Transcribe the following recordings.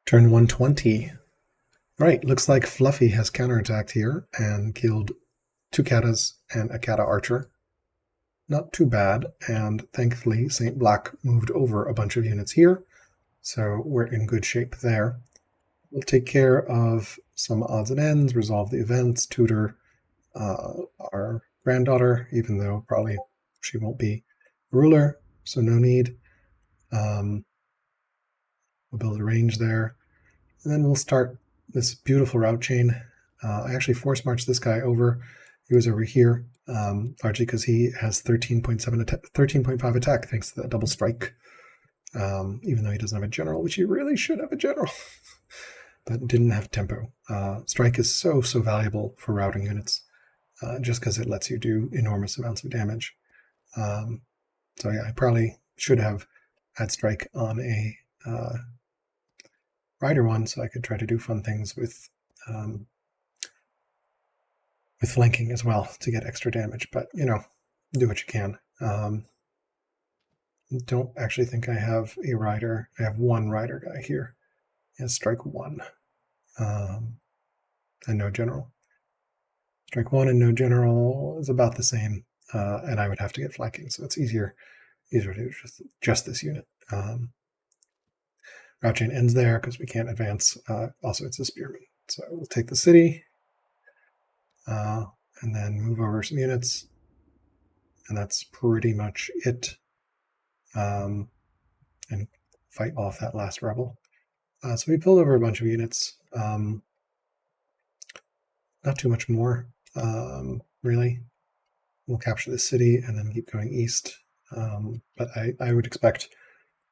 Turn 120. Right, looks like Fluffy has counterattacked here and killed 2 Katas and a Kata archer. Not too bad, and thankfully StBlak moved over a bunch of units here, so we're in good shape there. We'll take care of some odds and ends, resolve the events, tutor our granddaughter, even though probably she won't be ruler, so no need. We'll build a range there, and then we'll start this beautiful route chain. I actually force marched this guy over. He was over here, largely because he has 13.5 attack thanks to that double strike. Even though he doesn't have a general, which he really should have a general, but didn't have tempo. Strike is so valuable for routing units, just because it lets you do enormous amounts of damage. So yeah, I probably should have had strike on a rider one, so I could try to do fun things with flanking as well to get extra damage. But you know, do what you can. Don't actually think I have a rider. I have one rider guy here. He has strike 1 and no general. Strike 1 and no general is about the same, and I would have to get flanking, so it's easier to do just this unit. Route chain ends there because we can't advance. Also, it's a spearman, so we'll take the city and then move over some units, and that's pretty much it. And fight off that last rebel. So we pulled over a bunch of units. Not too much more, really. We'll capture the city and then keep going east. But I would expect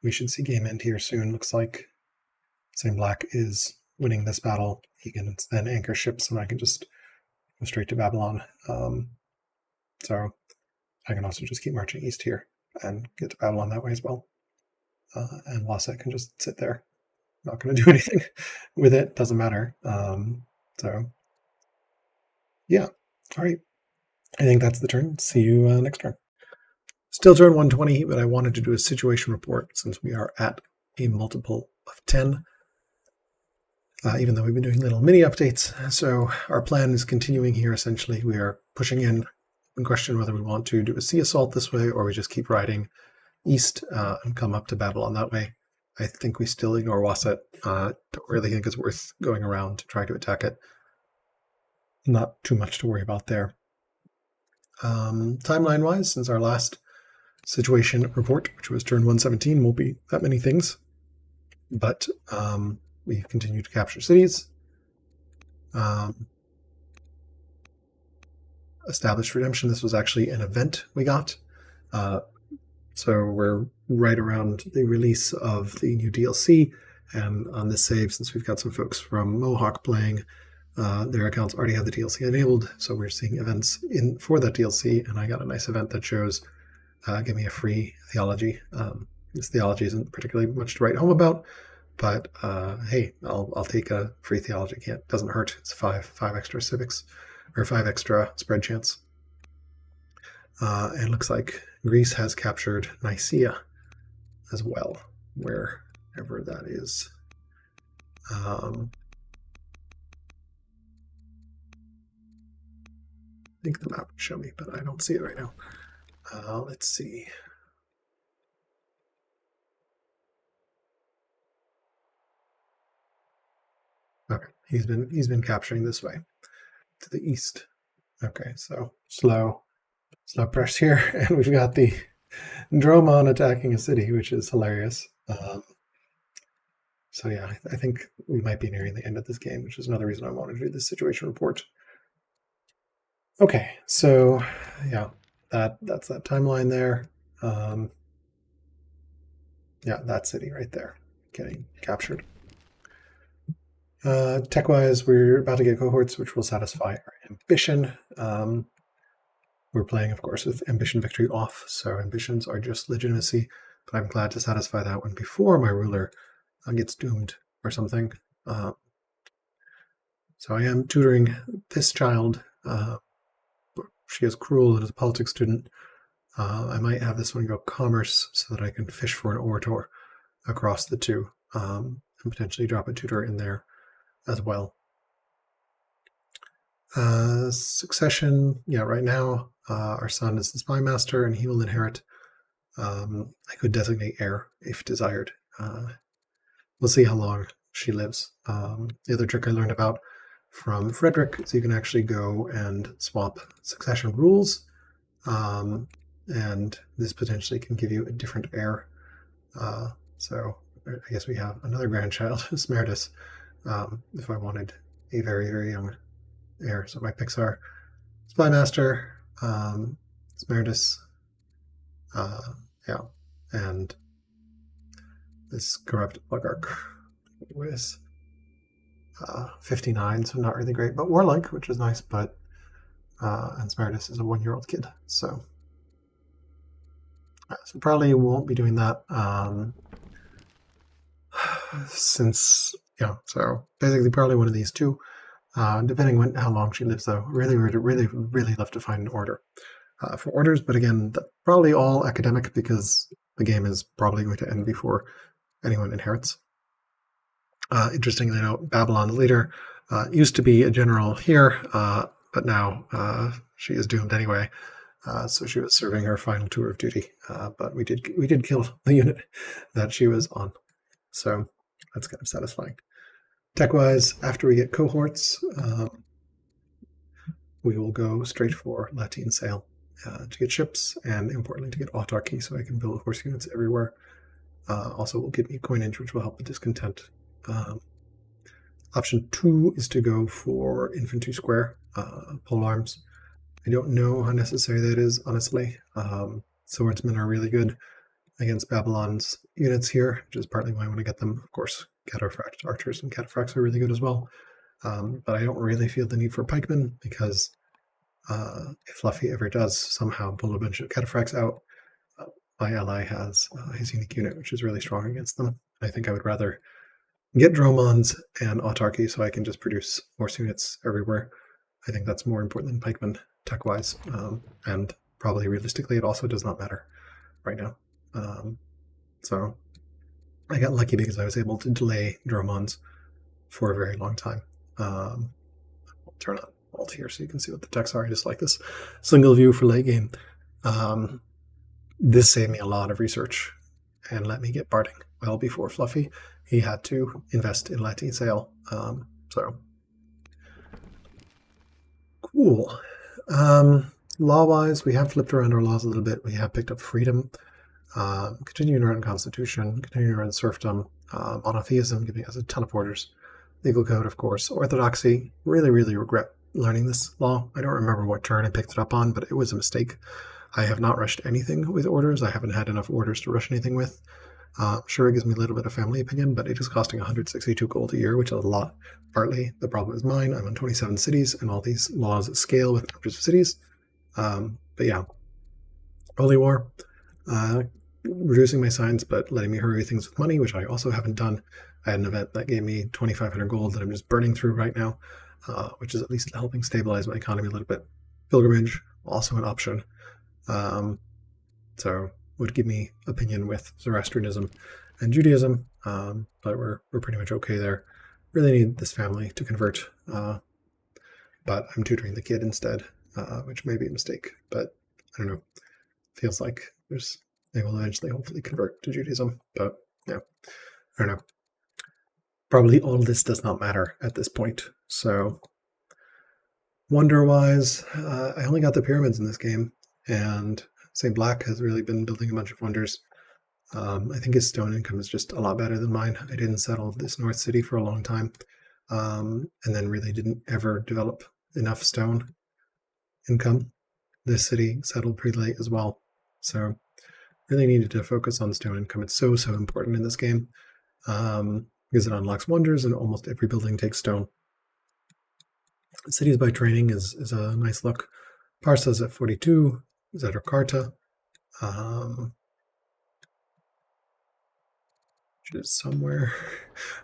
we should see game end here soon. Looks like StBlak is winning this battle. He can then anchor ships and I can just go straight to Babylon. So I can also just keep marching east here and get to Babylon that way as well. And Waset can just sit there. Not going to do anything with it. Doesn't matter. So, yeah. All right. I think that's the turn. See you next turn. Still turn 120, but I wanted to do a situation report since we are at a multiple of 10. Even though we've been doing little mini updates. So our plan is continuing here. Essentially, we are pushing in question whether we want to do a sea assault this way or we just keep riding east and come up to Babylon that way. I think we still ignore Waset. Don't really think it's worth going around to try to attack it. Not too much to worry about there. Timeline-wise, since our last situation report, which was turn 117, won't be that many things. But we continue to capture cities. Established redemption. This was actually an event we got. So we're right around the release of the new DLC. And on this save, since we've got some folks from Mohawk playing, their accounts already have the DLC enabled. So we're seeing events for that DLC. And I got a nice event that shows, give me a free theology. This theology isn't particularly much to write home about. But hey, I'll take a free theology. Doesn't hurt. It's five extra civics, or 5 extra spread chance. And it looks like Greece has captured Nicaea as well, wherever that is. I think the map would show me, but I don't see it right now. Let's see. Okay, he's been capturing this way to the east. Okay, so slow press here, and we've got the Dromon attacking a city, which is hilarious. So yeah, I think we might be nearing the end of this game, which is another reason I wanted to do this situation report. Okay, so yeah, that's that timeline there. Yeah, that city right there getting captured. Tech-wise, we're about to get cohorts, which will satisfy our ambition. We're playing, of course, with ambition victory off, so ambitions are just legitimacy, but I'm glad to satisfy that one before my ruler gets doomed or something. So I am tutoring this child. She is cruel and is a politics student. I might have this one go commerce so that I can fish for an orator across the two. And and potentially drop a tutor in there as well. Succession, yeah, right now our son is the spy master and he will inherit. I could designate heir if desired. We'll see how long she lives. The other trick I learned about from Frederik is you can actually go and swap succession rules, and this potentially can give you a different heir. So I guess we have another grandchild, Smerdis, if I wanted a very, very young heir. So my picks are Spy Master, Smerdis, yeah, and this corrupt oligarch with 59, so not really great, but warlike, which is nice, but and Smerdis is a 1-year-old kid, so probably won't be doing that since, yeah, so basically probably one of these two, depending on how long she lives, though. Really love to find an order for orders, but again, probably all academic because the game is probably going to end before anyone inherits. Interestingly enough, Babylon's leader used to be a general here, but now she is doomed anyway. So she was serving her final tour of duty, but we did kill the unit that she was on. So that's kind of satisfying. Tech-wise, after we get cohorts, we will go straight for Latin Sail to get ships, and importantly to get autarky, so I can build horse units everywhere. Also will give me coinage, which will help the discontent. Option 2 is to go for infantry square, pole arms. I don't know how necessary that is, honestly. Swordsmen are really good against Babylon's units here, which is partly why I want to get them. Of course, cataphract archers and cataphracts are really good as well. But I don't really feel the need for pikemen because if Fluffy ever does somehow pull a bunch of cataphracts out, my ally has his unique unit, which is really strong against them. I think I would rather get Dromons and autarky so I can just produce horse units everywhere. I think that's more important than pikemen tech-wise, and probably realistically it also does not matter right now. So I got lucky because I was able to delay Dromons for a very long time. I'll turn on alt here so you can see what the techs are. I just like this single view for late game. This saved me a lot of research and let me get barding well before Fluffy. He had to invest in Latin Sail. So cool. Law-wise, we have flipped around our laws a little bit. We have picked up freedom, continuing to run constitution, continuing to run serfdom, monotheism, giving us a ton of orders, legal code, of course, orthodoxy. Really regret learning this law. I don't remember what turn I picked it up on, but it was a mistake. I have not rushed anything with orders. I haven't had enough orders to rush anything with. Sure, it gives me a little bit of family opinion, but it is costing 162 gold a year, which is a lot. Partly the problem is mine. I'm on 27 cities, and all these laws scale with numbers of cities. But yeah, Holy War, reducing my signs, but letting me hurry things with money, which I also haven't done. I had an event that gave me 2,500 gold that I'm just burning through right now, which is at least helping stabilize my economy a little bit. Pilgrimage, also an option. So would give me opinion with Zoroastrianism and Judaism, but we're pretty much okay there. Really need this family to convert, but I'm tutoring the kid instead, which may be a mistake, but I don't know. Feels like they will eventually hopefully convert to Judaism, but yeah, I don't know. Probably all this does not matter at this point. So wonder-wise, I only got the pyramids in this game, and StBlak has really been building a bunch of wonders. I think his stone income is just a lot better than mine. I didn't settle this North City for a long time, and then really didn't ever develop enough stone income. This city settled pretty late as well, so really needed to focus on stone income. It's so important in this game, because it unlocks wonders and almost every building takes stone. Cities by training is a nice look. Parsa's at 42, Zedarkarta, which is somewhere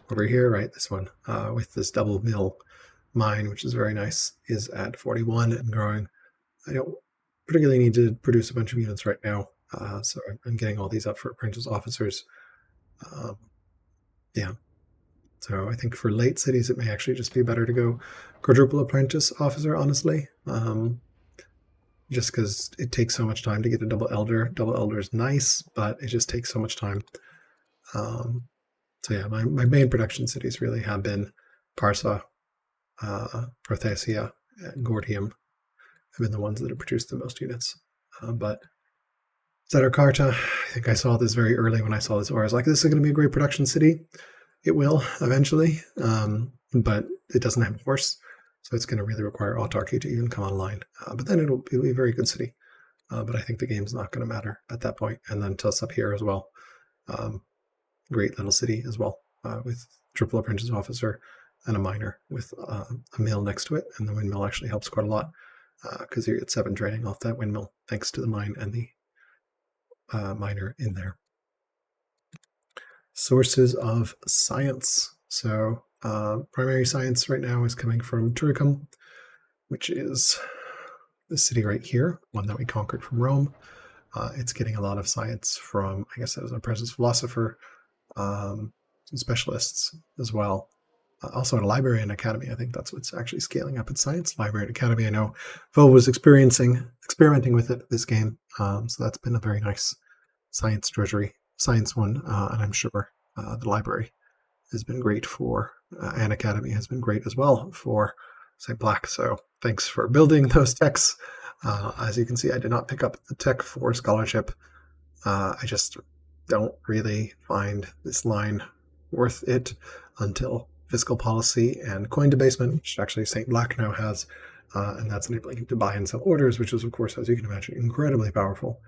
over here, right? This one, with this double mill mine, which is very nice, is at 41 and growing. I don't particularly need to produce a bunch of units right now, so I'm getting all these up for apprentice officers. Yeah, So I think for late cities, it may actually just be better to go quadruple apprentice officer, honestly. Just because it takes so much time to get a double elder. Double elder is nice, but it just takes so much time. So yeah, my main production cities really have been Parsa, Prothesia, and Gordium have been the ones that have produced the most units. But Zetterkarta, I think I saw this very early when I saw this, or I was like, this is going to be a great production city. It will eventually, but it doesn't have a horse, so it's going to really require autarky to even come online. But then it'll be a very good city. But I think the game's not going to matter at that point. And then Tuss up here as well. Great little city as well, with triple apprentice officer and a miner with a mill next to it. And the windmill actually helps quite a lot because you get 7 training off that windmill thanks to the mine and the miner in there. Sources of science. So primary science right now is coming from Turicum, which is the city right here, one that we conquered from Rome. It's getting a lot of science from, I guess that was a Persian philosopher, some specialists as well. Also a library and academy. I think that's what's actually scaling up its science. Library and academy. I know Vo was experimenting with it this game. So that's been a very nice science treasury, science one. And I'm sure the library has been great for, and academy has been great as well for StBlak. So thanks for building those techs. As you can see, I did not pick up the tech for scholarship. I just don't really find this line worth it until fiscal policy and coin debasement, which actually StBlak now has, and that's enabling him to buy and sell orders, which is, of course, as you can imagine, incredibly powerful.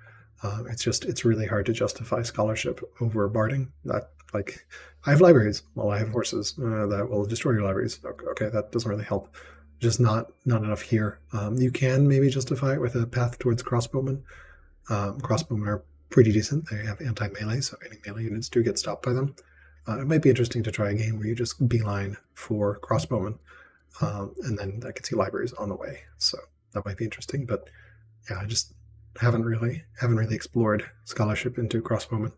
It's really hard to justify scholarship over barding. That, like, I have libraries. Well, I have horses that will destroy your libraries. Okay, that doesn't really help. Just not enough here. You can maybe justify it with a path towards crossbowmen. Crossbowmen are pretty decent. They have anti-melee, so any melee units do get stopped by them. It might be interesting to try a game where you just beeline for crossbowmen, and then that gets you libraries on the way. So that might be interesting. But yeah, I just haven't really explored scholarship into crossbowmen.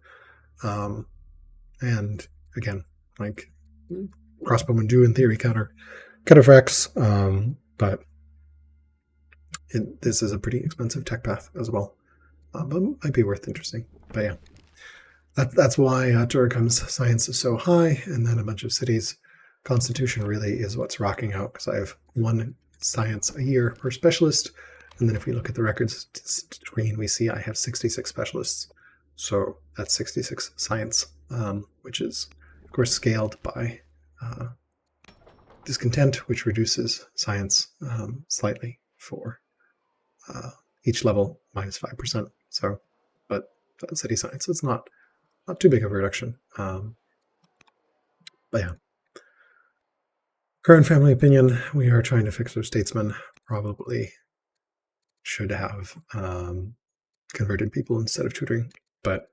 And again, like, crossbowmen do in theory counter Fracks, but this is a pretty expensive tech path as well. But might be worth interesting. But yeah, that's why Turicum's science is so high, and then a bunch of cities. Constitution really is what's rocking out, because I have 1 science a year per specialist, and then if we look at the records screen, we see I have 66 specialists. So that's 66 science, which is, of course, scaled by discontent, which reduces science slightly for each level, minus 5%. So, but city science, it's not too big of a reduction. But yeah. Current family opinion, we are trying to fix our statesmen. Probably should have converted people instead of tutoring, but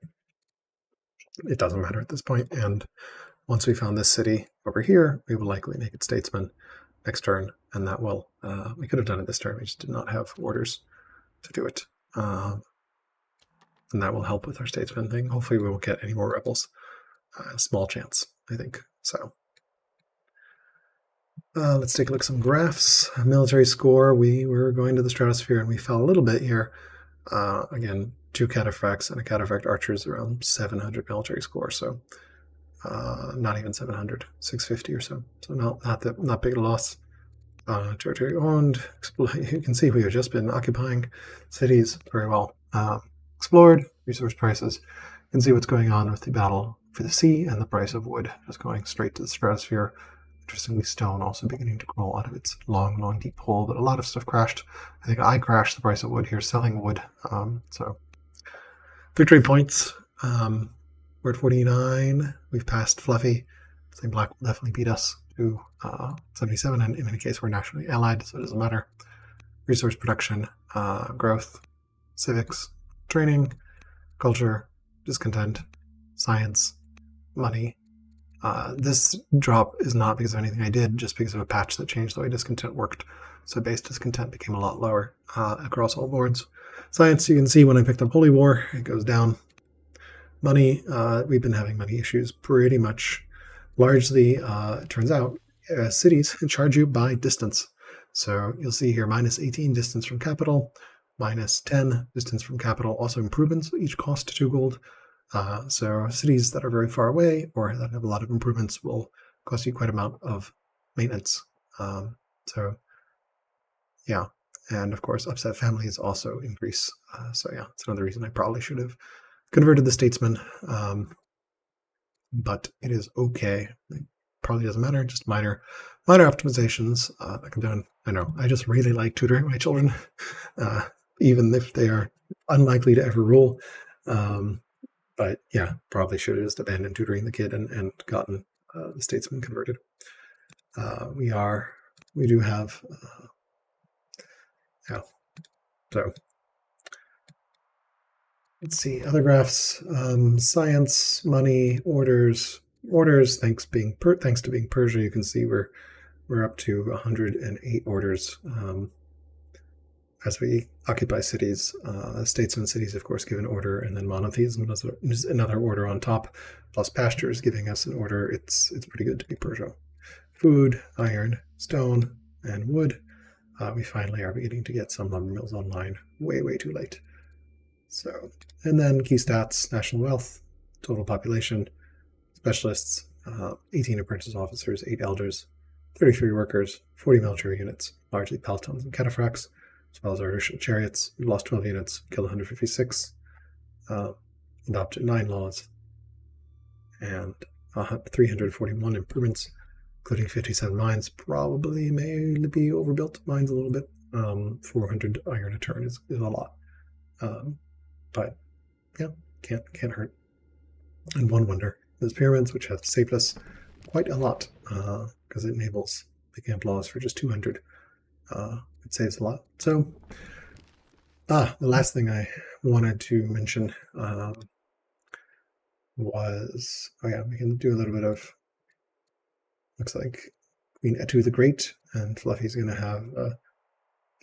it doesn't matter at this point. And once we found this city over here, we will likely make it statesman next turn, and that will, we could have done it this turn, we just did not have orders to do it. And that will help with our statesman thing. Hopefully we won't get any more rebels. Small chance, I think. So let's take a look at some graphs. Military score, we were going to the stratosphere and we fell a little bit here. Again, 2 cataphracts and a cataphract archers, around 700 military score. So not even 700, 650 or so. So not big a loss. Territory owned. You can see we have just been occupying cities very well. Explored, resource prices. You can see what's going on with the battle for the sea and the price of wood just going straight to the stratosphere. Interestingly, stone also beginning to crawl out of its long, deep hole, but a lot of stuff crashed. I think I crashed the price of wood here, selling wood. So victory points. We're at 49. We've passed Fluffy. StBlak will definitely beat us to 77, and in any case, we're nationally allied, so it doesn't matter. Resource production, growth, civics, training, culture, discontent, science, money. This drop is not because of anything I did, just because of a patch that changed the way discontent worked. So base discontent became a lot lower across all boards. Science, you can see when I picked up Holy War, it goes down. Money, we've been having money issues pretty much largely, it turns out, cities charge you by distance. So you'll see here -18 distance from capital, -10 distance from capital. Also improvements each cost 2 gold. So cities that are very far away or that have a lot of improvements will cost you quite an amount of maintenance. So yeah, and of course upset families also increase. So yeah, it's another reason I probably should have converted the Statesmen, but it is okay. It probably doesn't matter, just minor optimizations that can be done. I know, I just really like tutoring my children, even if they are unlikely to ever rule. But yeah, probably should have just abandoned tutoring the kid and gotten the Statesman converted. We do have, yeah, so let's see, other graphs, science, money, orders, thanks to being Persia, you can see we're up to 108 orders as we occupy cities. Statesmen cities, of course, give an order, and then monotheism is another order on top, plus pastures giving us an order. It's pretty good to be Persia. Food, iron, stone, and wood. We finally are beginning to get some lumber mills online. Way too late. So, and then key stats: national wealth, total population, specialists, 18 apprentice officers, 8 elders, 33 workers, 40 military units, largely pelotons and cataphracts, as well as artificial chariots. We lost 12 units, killed 156, adopted 9 laws, and 341 improvements, including 57 mines. Probably may be overbuilt mines a little bit. 400 iron a turn is a lot. But yeah, can't hurt. And one wonder, those pyramids, which have saved us quite a lot, because it enables picking up laws for just 200. It saves a lot. So, the last thing I wanted to mention was, oh yeah, we can do a little bit of, looks like Queen Etu the Great, and Fluffy's going to have a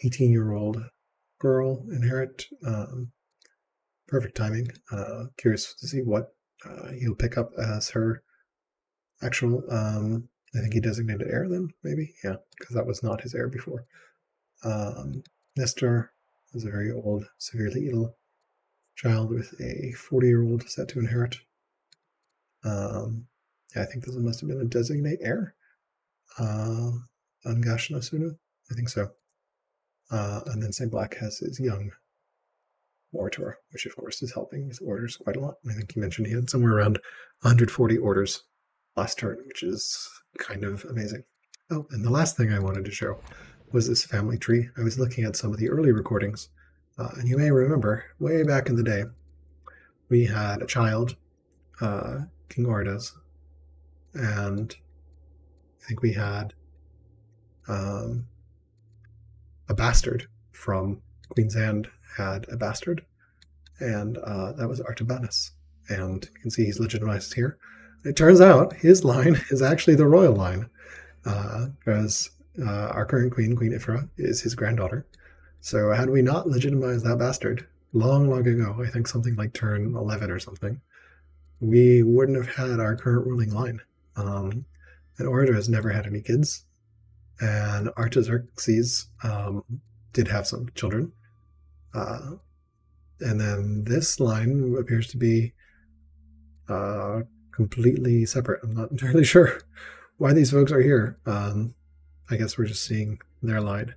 18-year-old girl inherit. Perfect timing. Curious to see what he'll pick up as her actual, I think he designated heir then, maybe? Yeah, because that was not his heir before. Nestor is a very old, severely ill child with a 40-year-old set to inherit. Yeah, I think this must have been a designate heir. Ungash no Sunu? I think so. And then StBlak has his young orator, which of course is helping his orders quite a lot. I think he mentioned he had somewhere around 140 orders last turn, which is kind of amazing. Oh, and the last thing I wanted to show was this family tree. I was looking at some of the early recordings, and you may remember way back in the day, we had a child, King Ordas, and I think we had a bastard from Queen's Hand had a bastard, and that was Artabanus. And you can see he's legitimized here. It turns out his line is actually the royal line, because our current queen, Queen Ifra, is his granddaughter. So had we not legitimized that bastard long ago, I think something like turn 11 or something, we wouldn't have had our current ruling line. And Orator has never had any kids, and Artaxerxes did have some children. And then this line appears to be completely separate. I'm not entirely sure why these folks are here. I guess we're just seeing their line.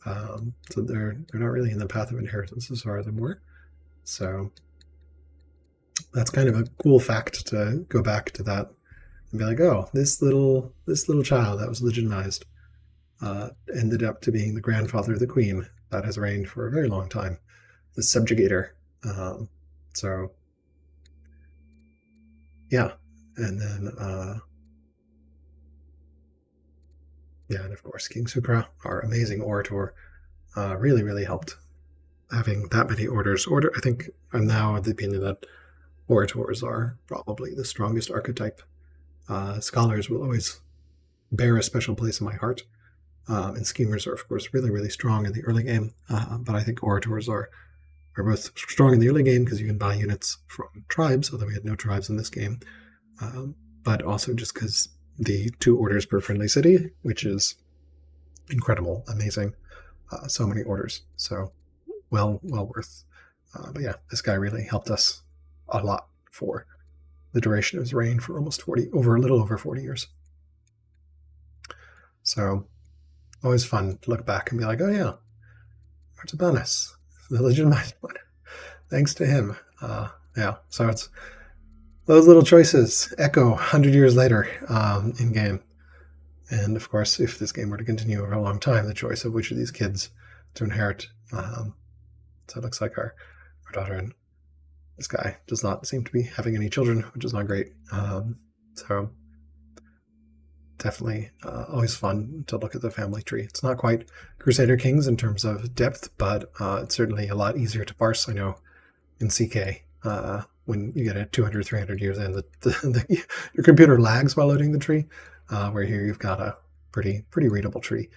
So they're not really in the path of inheritance as far as I'm aware. So that's kind of a cool fact to go back to that and be like, oh, this little child that was legitimized ended up to being the grandfather of the queen that has reigned for a very long time, the subjugator. So yeah, and then yeah, and of course King Sukra, our amazing orator, really helped having that many orders. I think I'm now of the opinion that orators are probably the strongest archetype. Scholars will always bear a special place in my heart, and schemers are of course really strong in the early game, but I think orators are both strong in the early game because you can buy units from tribes, although we had no tribes in this game, but also just because the 2 orders per friendly city, which is incredible, amazing. So many orders, so well worth. But yeah, this guy really helped us a lot for the duration of his reign, for almost a little over 40 years. So always fun to look back and be like, oh yeah, Artabanus, the legitimate one. Thanks to him. Yeah, so it's those little choices echo 100 years later in game. And of course, if this game were to continue over a long time, the choice of which of these kids to inherit. So it looks like our daughter and this guy does not seem to be having any children, which is not great. So definitely always fun to look at the family tree. It's not quite Crusader Kings in terms of depth, but it's certainly a lot easier to parse. I know in CK, when you get it 200, 300 years in, your computer lags while loading the tree, where here you've got a pretty readable tree,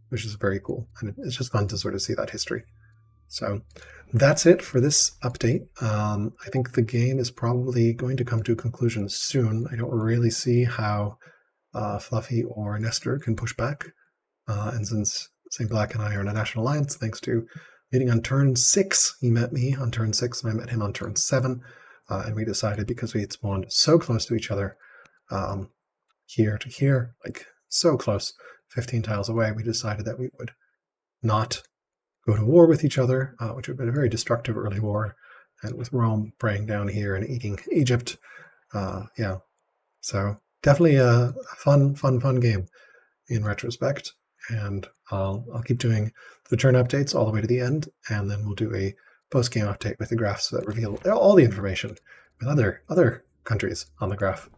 which is very cool. And it's just fun to sort of see that history. So that's it for this update. I think the game is probably going to come to a conclusion soon. I don't really see how Fluffy or Nestor can push back. And since StBlak and I are in a national alliance, thanks to meeting on turn 6, he met me on turn 6, and I met him on turn 7. And we decided, because we had spawned so close to each other, here to here, like so close, 15 tiles away, we decided that we would not go to war with each other, which would have been a very destructive early war, and with Rome preying down here and eating Egypt. Yeah, so definitely a fun game in retrospect, and I'll keep doing the turn updates all the way to the end, and then we'll do a post-game update with the graphs that reveal all the information with other countries on the graph.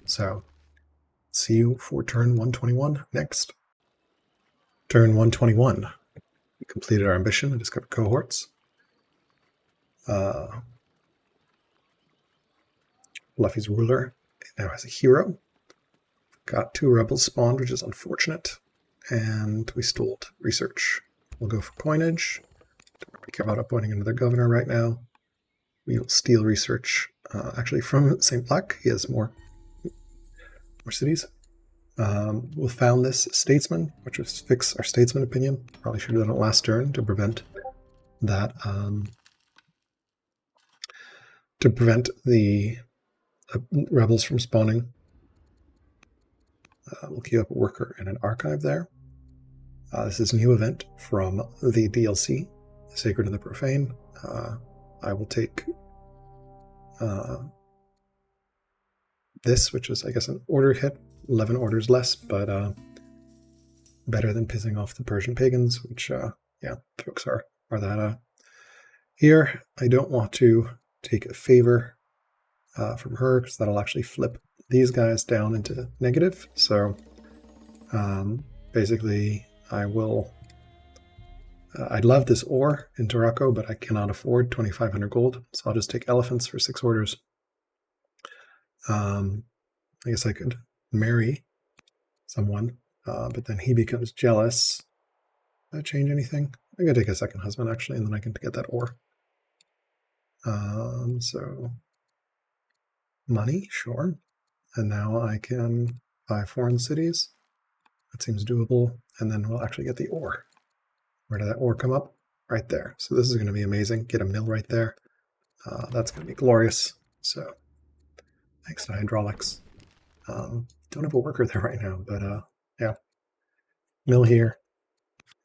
So see you for turn 121 next. Turn 121. We completed our ambition and discovered cohorts. Fluffy's ruler now has a hero. Got 2 rebels spawned, which is unfortunate. And we stole research. We'll go for coinage. Don't really care about appointing another governor right now. We will steal research, actually from StBlak. He has more cities. We'll found this Statesmen, which was fix our Statesman opinion. Probably should have done it last turn to prevent that, to prevent the rebels from spawning. We'll queue up a worker and an archive there. This is a new event from the DLC, the Sacred and the Profane. I will take this, which is, I guess, an order hit. 11 orders less, but better than pissing off the Persian pagans, which, yeah, folks are that. Here, I don't want to take a favor from her, because that'll actually flip these guys down into negative. So basically, I will... I'd love this ore in Morocco, but I cannot afford 2,500 gold, so I'll just take elephants for 6 orders. I guess I could marry someone, but then he becomes jealous. Does that change anything? I'm going to take a second husband, actually, and then I can get that ore. So money, sure. And now I can buy foreign cities. That seems doable. And then we'll actually get the ore. Where did that ore come up? Right there. So this is going to be amazing. Get a mill right there. That's going to be glorious. So thanks to hydraulics. Don't have a worker there right now, but yeah. Mill here.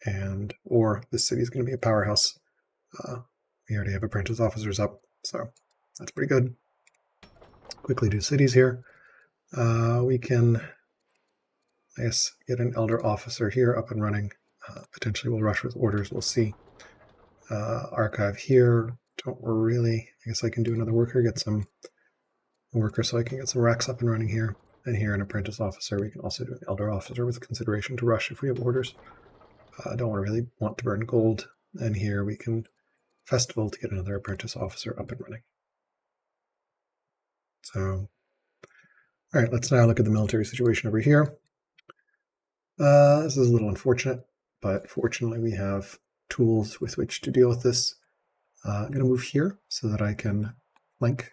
And or this city is going to be a powerhouse. We already have apprentice officers up, so that's pretty good. Quickly do cities here. We can, I guess, get an elder officer here up and running. Potentially we'll rush with orders, we'll see. Archive here, don't really, I guess I can do another worker, get some worker so I can get some racks up and running here. And here an apprentice officer, we can also do an elder officer with consideration to rush if we have orders. Don't really want to burn gold. And here we can festival to get another apprentice officer up and running. So, all right, let's now look at the military situation over here. This is a little unfortunate, but fortunately we have tools with which to deal with this. I'm going to move here so that I can flank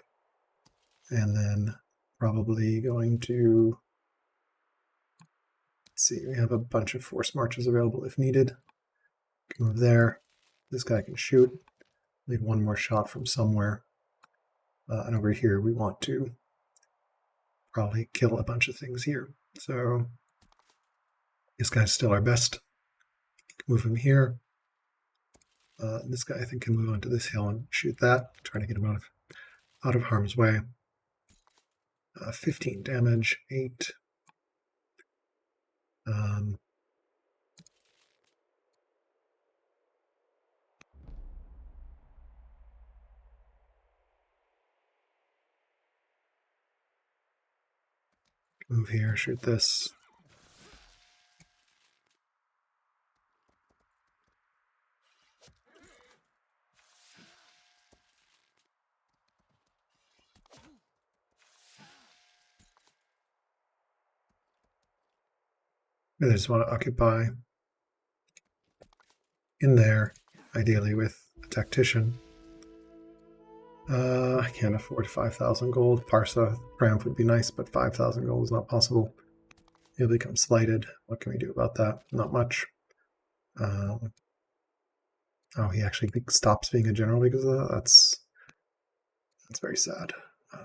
and then Probably going to, let's see, we have a bunch of force marches available if needed. Move there. This guy can shoot. Need one more shot from somewhere. And over here we want to probably kill a bunch of things here. So this guy's still our best. Move him here. This guy I think can move onto this hill and shoot that. Trying to get him out of harm's way. 15 damage, 8. Move here, shoot this. I just want to occupy in there, ideally with a tactician. I can't afford 5,000 gold. Parsa Triumph would be nice, but 5,000 gold is not possible. He'll become slighted. What can we do about that? Not much. Oh, he actually stops being a general because of that? That's very sad. I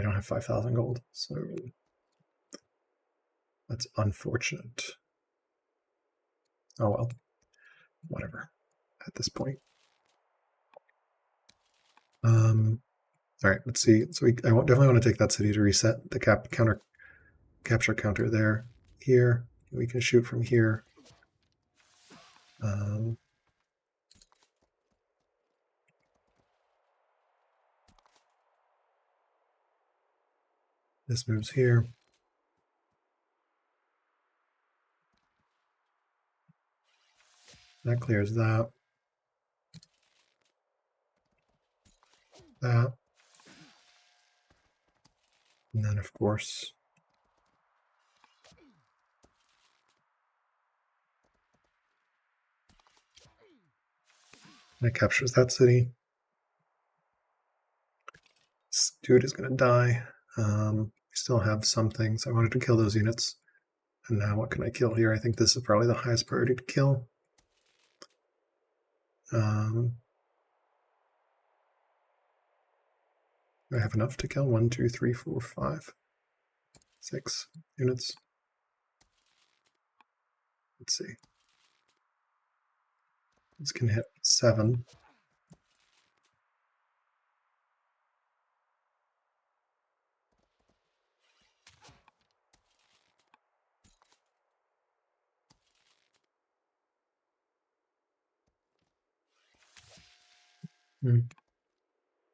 don't have 5,000 gold, so that's unfortunate. Oh well, whatever at this point. All right, let's see. So I definitely want to take that city to reset the capture counter there. Here, we can shoot from here. This moves here. That clears that. That. And then, of course, that captures that city. This dude is going to die. We still have some things. I wanted to kill those units. And now what can I kill here? I think this is probably the highest priority to kill. Do I have enough to kill? 1, 2, 3, 4, 5, 6 units. Let's see. This can hit 7.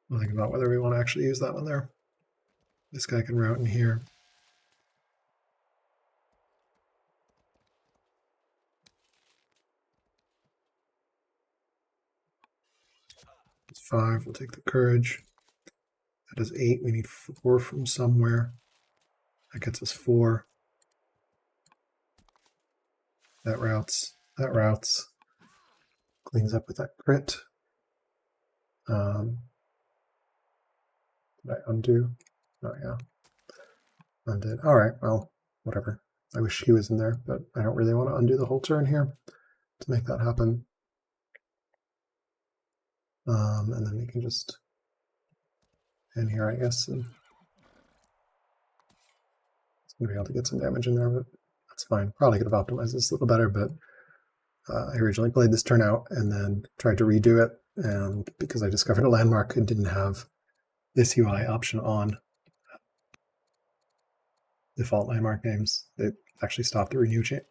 We'll think about whether we want to actually use that one there. This guy can route in here. It's 5, we'll take the courage. That is 8, we need 4 from somewhere. That gets us 4. That routes. Cleans up with that crit. Did I undo? Oh yeah. Undid. Alright, well, whatever. I wish he was in there, but I don't really want to undo the whole turn here to make that happen. And then we can just end here, I guess, and it's going to be able to get some damage in there, but that's fine. Probably could have optimized this a little better, but I originally played this turn out and then tried to redo it, and because I discovered a landmark and didn't have this UI option on default landmark names, it actually stopped the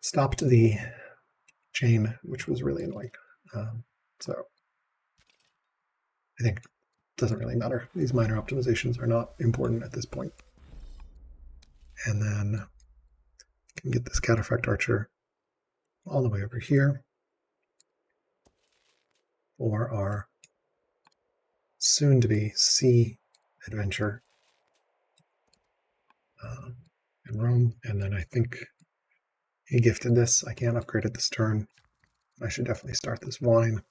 stopped the chain, which was really annoying. So I think it doesn't really matter. These minor optimizations are not important at this point. And then we can get this Cataphract Archer all the way over here for our soon-to-be sea adventure in Rome. And then I think he gifted this. I can't upgrade it this turn. I should definitely start this wine.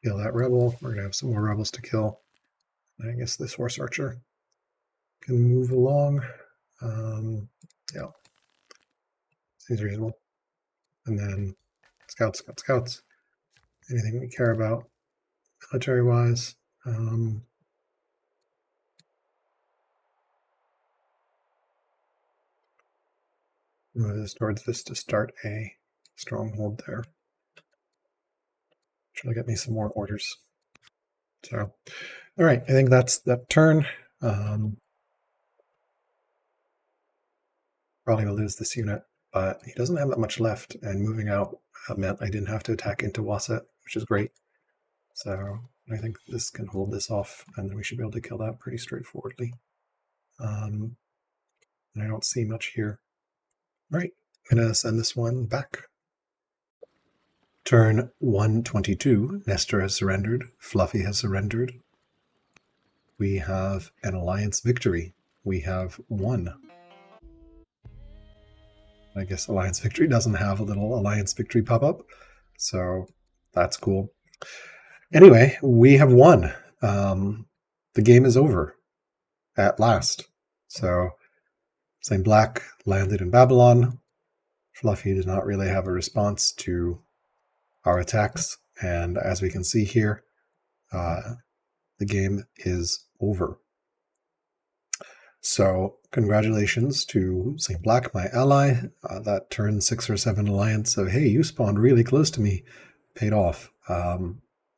kill that rebel. We're going to have some more rebels to kill. I guess this horse archer can move along. Yeah, seems reasonable. And then scouts. Anything we care about military-wise. Move this towards this to start a stronghold there. Try to get me some more orders. So, all right, I think that's that turn. Probably will lose this unit, but he doesn't have that much left, and moving out meant I didn't have to attack into Wasset, which is great. So I think this can hold this off, and then we should be able to kill that pretty straightforwardly. And I don't see much here. All right, I'm going to send this one back. Turn 122, Nestor has surrendered, Fluffy has surrendered. We have an alliance victory. We have won. I guess alliance victory doesn't have a little alliance victory pop-up, so that's cool. Anyway, we have won. The game is over at last. So StBlak landed in Babylon. Fluffy did not really have a response to our attacks, and as we can see here, the game is over. So congratulations to StBlak, my ally. That turn 6 or 7 alliance of, hey, you spawned really close to me, paid off.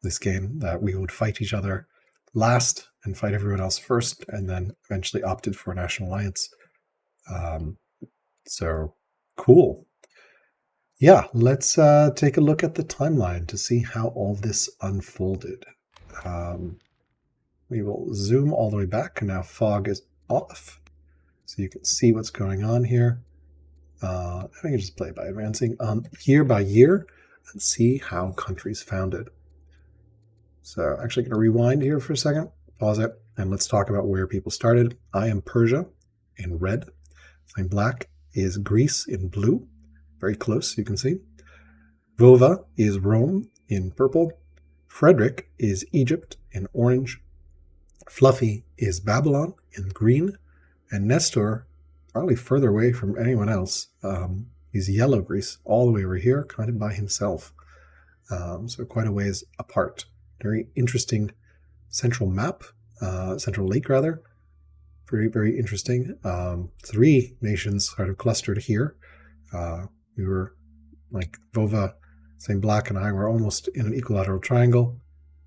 This game that we would fight each other last and fight everyone else first, and then eventually opted for a national alliance. So cool. Yeah, let's take a look at the timeline to see how all this unfolded. We will zoom all the way back, and now fog is off, so you can see what's going on here. I can just play by advancing year by year and see how countries founded. So actually going to rewind here for a second, pause it, and let's talk about where people started. I am Persia in red. StBlak is Greece in blue. Very close, you can see. Vova is Rome in purple. Frederik is Egypt in orange. Fluffy is Babylon in green. And Nestor, probably further away from anyone else, he's yellow Greece, all the way over here, kind of by himself. So quite a ways apart. Very interesting central map, central lake rather. Very, very interesting. 3 nations sort of clustered here. We were like Vova, StBlak, and I were almost in an equilateral triangle.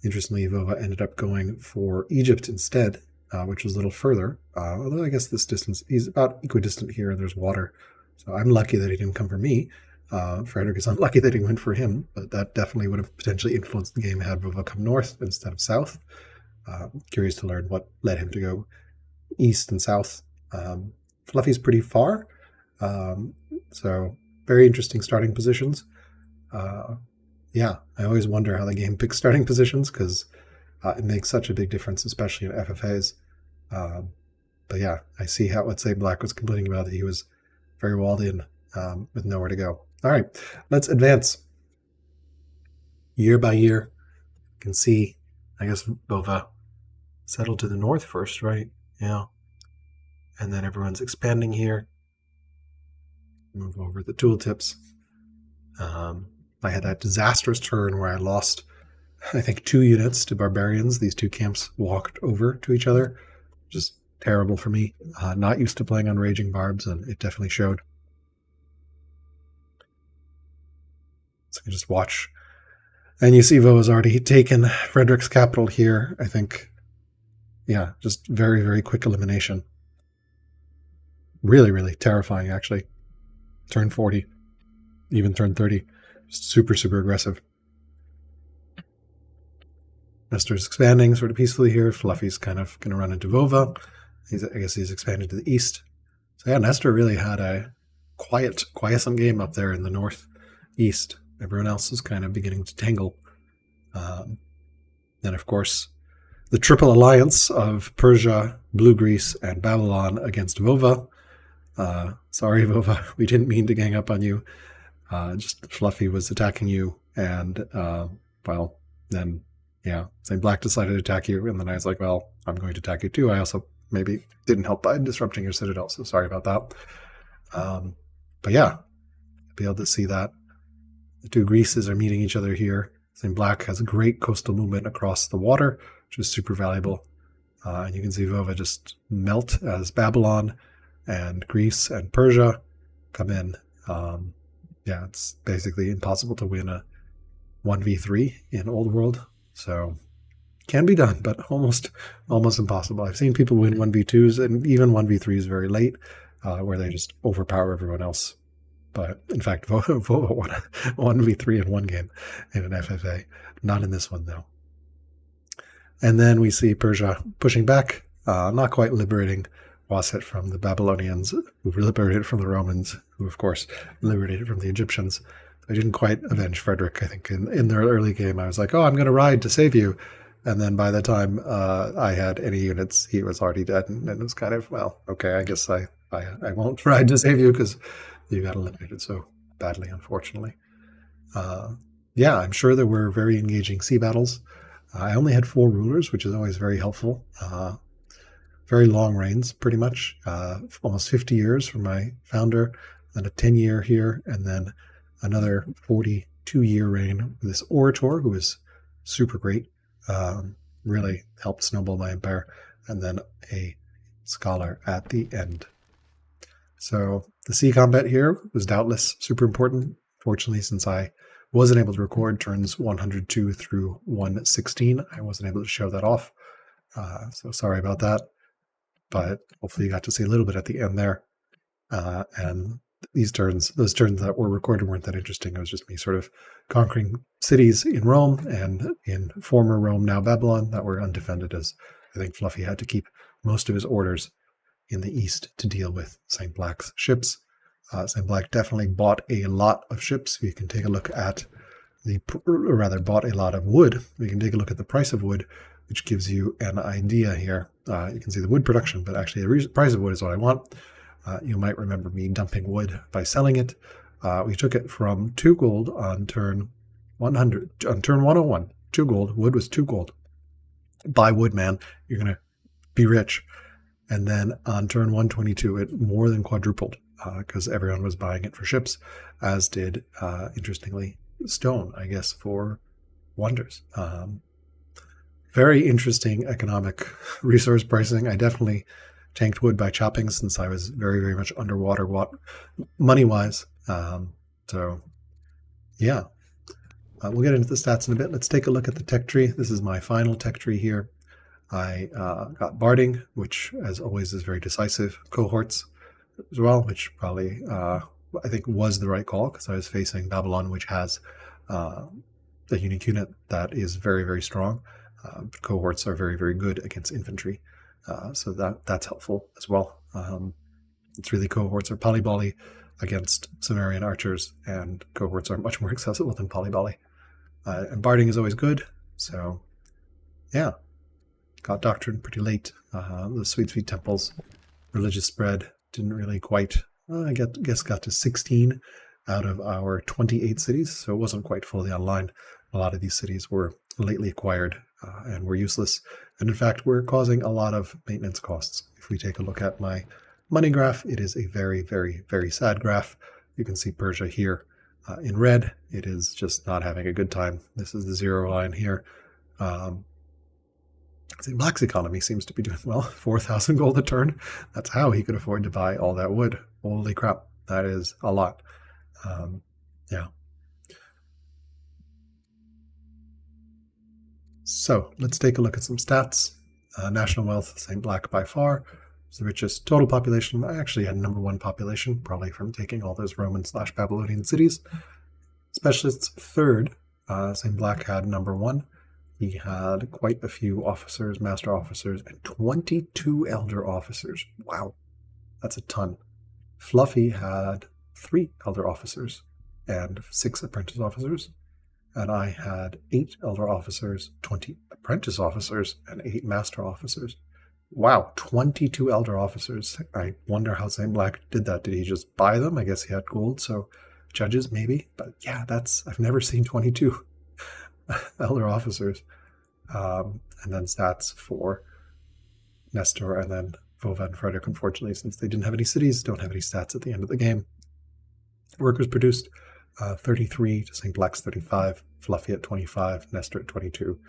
Interestingly, Vova ended up going for Egypt instead, which was a little further. Although I guess this distance, he's about equidistant here, and there's water. So I'm lucky that he didn't come for me. Frederik is unlucky that he went for him, but that definitely would have potentially influenced the game had Vova come north instead of south. Curious to learn what led him to go east and south. Fluffy's pretty far, so very interesting starting positions. Yeah, I always wonder how the game picks starting positions because it makes such a big difference, especially in FFAs. But yeah, I see how what StBlak was complaining about, that he was very walled in with nowhere to go. All right, let's advance. Year by year, you can see, I guess Vova settled to the north first, right? Yeah. And then everyone's expanding here. Move over the tooltips. I had that disastrous turn where I lost, I think, 2 units to barbarians. These 2 camps walked over to each other. Just terrible for me. Not used to playing on Raging Barbs, and it definitely showed. So I can just watch. And you see Vova's already taken Frederik's capital here. I think, yeah, just very, very quick elimination. Really, really terrifying, actually. Turn 40, even turn 30. Super, super aggressive. Nestor's expanding sort of peacefully here. Fluffy's kind of going to run into Vova. I guess he's expanded to the east. So yeah, Nestor really had a quiescent game up there in the northeast. Everyone else is kind of beginning to tangle. Then, of course, the triple alliance of Persia, Blue Greece, and Babylon against Vova. Sorry, Vova, we didn't mean to gang up on you. Just Fluffy was attacking you, and, well, then Yeah, StBlak decided to attack you, and then I was like, well, I'm going to attack you too. I also maybe didn't help by disrupting your citadel, so sorry about that. But yeah, be able to see that. The two Greases are meeting each other here. StBlak has a great coastal movement across the water, which is super valuable. And you can see Vova just melt as Babylon and Greece and Persia come in. Yeah, it's basically impossible to win a 1v3 in Old World. So can be done, but almost impossible. I've seen people win 1v2s and even 1v3s very late, where they just overpower everyone else. But in fact, Vova won a 1v3 in one game in an FFA. Not in this one, though. And then we see Persia pushing back, not quite liberating Waset from the Babylonians, who liberated from the Romans, who, of course, liberated from the Egyptians. I didn't quite avenge Frederik. I think in their early game, I was like, oh, I'm going to ride to save you. And then by the time I had any units, he was already dead. And it was kind of, well, okay, I guess I won't ride to save you because you got eliminated so badly, unfortunately. Yeah, I'm sure there were very engaging sea battles. I only had 4 rulers, which is always very helpful. Very long reigns, pretty much. Almost 50 years for my founder, then a 10-year here, and then another 42-year reign with this Orator, who is super great. Really helped snowball my empire, and then a Scholar at the end. So the sea combat here was doubtless super important. Fortunately, since I wasn't able to record turns 102 through 116, I wasn't able to show that off. So sorry about that. But hopefully you got to see a little bit at the end there. And those turns that were recorded weren't that interesting. It was just me sort of conquering cities in Rome and in former Rome, now Babylon, that were undefended, as I think Fluffy had to keep most of his orders in the east to deal with StBlak's ships. StBlak definitely bought a lot of ships. We can take a look at bought a lot of wood. We can take a look at the price of wood, which gives you an idea here. You can see the wood production, but actually the price of wood is what I want. You might remember me dumping wood by selling it. We took it from 2 gold on turn 100, on turn 101. 2 gold. Wood was 2 gold. Buy wood, man. You're going to be rich. And then on turn 122, it more than quadrupled because everyone was buying it for ships, as did, interestingly, stone, I guess, for wonders. Very interesting economic resource pricing. I definitely tanked wood by chopping since I was very, very much underwater money-wise. So, yeah. We'll get into the stats in a bit. Let's take a look at the tech tree. This is my final tech tree here. I got Barding, which, as always, is very decisive. Cohorts as well, which probably, I think, was the right call because I was facing Babylon, which has a unique unit that is very, very strong. Cohorts are very, very good against infantry, so that's helpful as well. It's really cohorts are polybally against Sumerian archers, and cohorts are much more accessible than polybally. And Barding is always good, so yeah. Got Doctrine pretty late. The Sweet Temples, religious spread didn't really quite, I guess got to 16 out of our 28 cities, so it wasn't quite fully online. A lot of these cities were lately acquired and were useless, and in fact were causing a lot of maintenance costs. If we take a look at my money graph, it is a very, very, very sad graph. You can see Persia here in red. It is just not having a good time. This is the 0 line here. StBlak's economy seems to be doing well. 4,000 gold a turn. That's how he could afford to buy all that wood. Holy crap, that is a lot. Yeah. So let's take a look at some stats. National wealth, StBlak by far is the richest. Total population, I actually had #1 population, probably from taking all those Roman/Babylonian cities. Specialists, 3rd. StBlak had #1. He had quite a few officers, master officers, and 22 elder officers. Wow, that's a ton. Fluffy had 3 elder officers and 6 apprentice officers. And I had 8 elder officers, 20 apprentice officers, and 8 master officers. Wow, 22 elder officers. I wonder how StBlak did that. Did he just buy them? I guess he had gold, so judges maybe. But yeah, I've never seen 22 elder officers. and then stats for Nestor, and then Vova and Frederik, unfortunately, since they didn't have any cities, don't have any stats at the end of the game. Workers produced 33 to StBlak's 35, Fluffy at 25, Nestor at 22,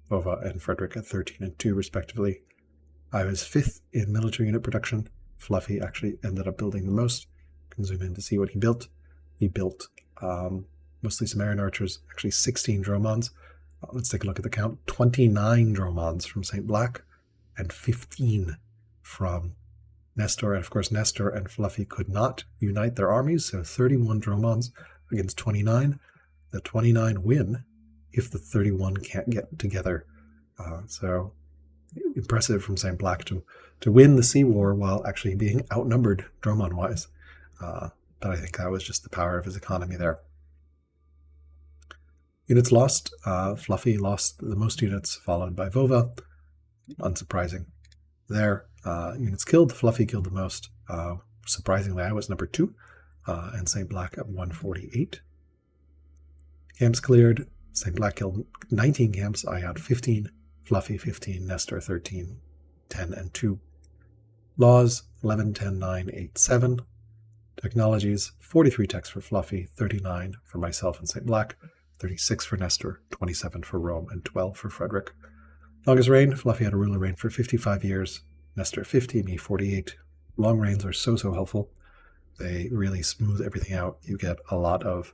Vova and Frederik at 13 and 2, respectively. I was 5th in military unit production. Fluffy actually ended up building the most. You can zoom in to see what he built. He built mostly Sumerian archers, actually 16 Dromons. Let's take a look at the count. 29 Dromons from StBlak and 15 from Nestor. And of course, Nestor and Fluffy could not unite their armies, so 31 Dromons against 29. The 29 win if the 31 can't get together. So impressive from StBlak to win the sea war while actually being outnumbered Dromon-wise. But I think that was just the power of his economy there. Units lost. Fluffy lost the most units, followed by Vova. Unsurprising there. Units killed. Fluffy killed the most. Surprisingly, I was number 2, and StBlak at 148. Camps cleared. StBlak killed 19 camps. I had 15. Fluffy 15. Nestor 13. 10 and 2. Laws 11, 10, 9, 8, 7. Technologies 43 techs for Fluffy, 39 for myself and StBlak, 36 for Nestor, 27 for Rome, and 12 for Frederik. Longest reign, Fluffy had a ruler reign for 55 years, Nestor 50, me 48. Long reigns are so helpful. They really smooth everything out. You get a lot of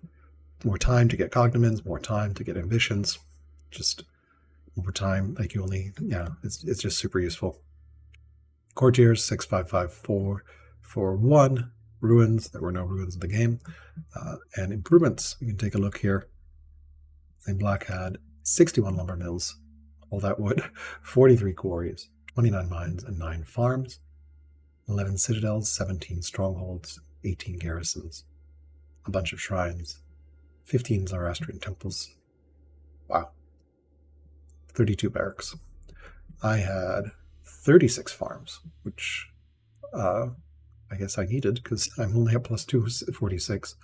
more time to get cognomens, more time to get ambitions, just more time. Like you only, it's just super useful. Courtiers 6, 5, 5, 4, 4, 1. Ruins, there were no ruins in the game. And improvements, we can take a look here. StBlak had 61 lumber mills, all that wood, 43 quarries, 29 mines, and 9 farms, 11 citadels, 17 strongholds, 18 garrisons, a bunch of shrines, 15 Zoroastrian temples. Wow. 32 barracks. I had 36 farms, which I guess I needed because I'm only at +2, 46.